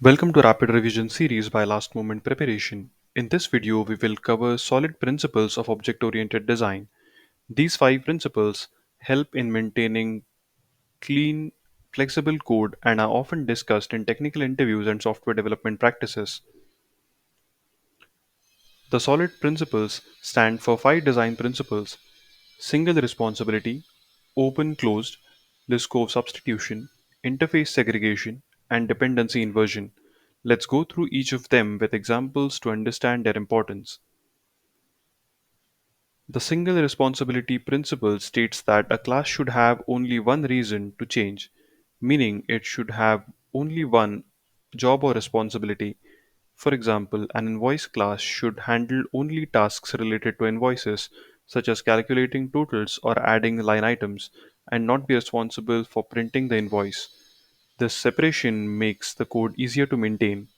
Welcome to Rapid Revision series by Last Moment Preparation. In this video, we will cover solid principles of object-oriented design. These five principles help in maintaining clean, flexible code and are often discussed in technical interviews and software development practices. The solid principles stand for five design principles: single responsibility, open closed, Liskov substitution, interface segregation, and dependency inversion. Let's go through each of them with examples to understand their importance. The single responsibility principle states that a class should have only one reason to change, meaning it should have only one job or responsibility. For example, an invoice class should handle only tasks related to invoices, such as calculating totals or adding line items, and not be responsible for printing the invoice. This separation makes the code easier to maintain.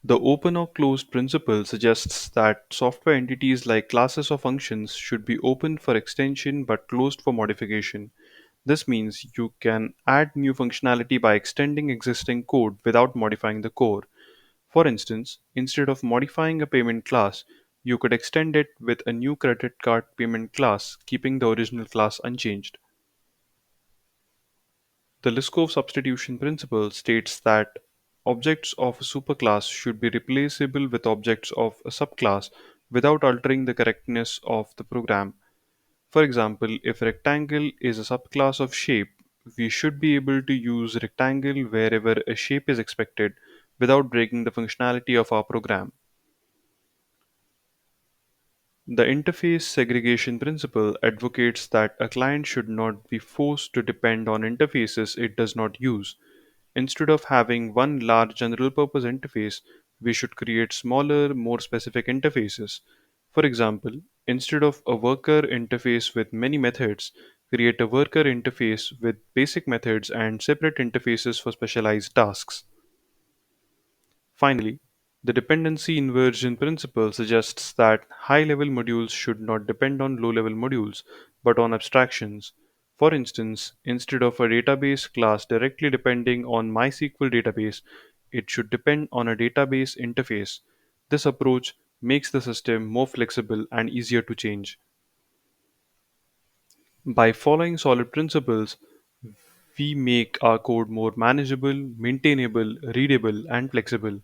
The open or closed principle suggests that software entities like classes or functions should be open for extension but closed for modification. This means you can add new functionality by extending existing code without modifying the core. For instance, instead of modifying a payment class, you could extend it with a new credit card payment class, keeping the original class unchanged. The Liskov substitution principle states that objects of a superclass should be replaceable with objects of a subclass without altering the correctness of the program. For example, if rectangle is a subclass of shape, we should be able to use rectangle wherever a shape is expected without breaking the functionality of our program. The interface segregation principle advocates that a client should not be forced to depend on interfaces it does not use. Instead of having one large general purpose interface, we should create smaller, more specific interfaces. For example, instead of a worker interface with many methods, create a worker interface with basic methods and separate interfaces for specialized tasks. Finally, the dependency inversion principle suggests that high level modules should not depend on low level modules, but on abstractions. For instance, instead of a database class directly depending on MySQL database, it should depend on a database interface. This approach makes the system more flexible and easier to change. By following solid principles, we make our code more manageable, maintainable, readable, and flexible.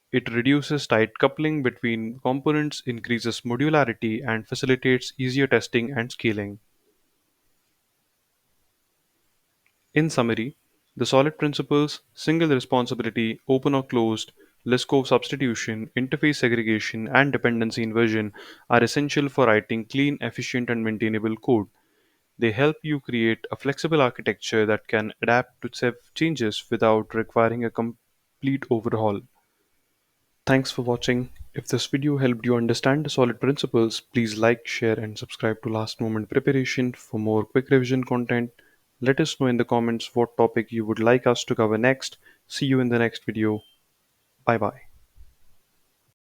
It reduces tight coupling between components, increases modularity, and facilitates easier testing and scaling. In summary, the solid principles, single responsibility, open or closed, Liskov substitution, interface segregation, and dependency inversion are essential for writing clean, efficient, and maintainable code. They help you create a flexible architecture that can adapt to changes without requiring a complete overhaul. Thanks for watching. If this video helped you understand the solid principles, please like, share, and subscribe to Last Moment Preparation for more quick revision content. Let us know in the comments what topic you would like us to cover next. See you in the next video. Bye bye.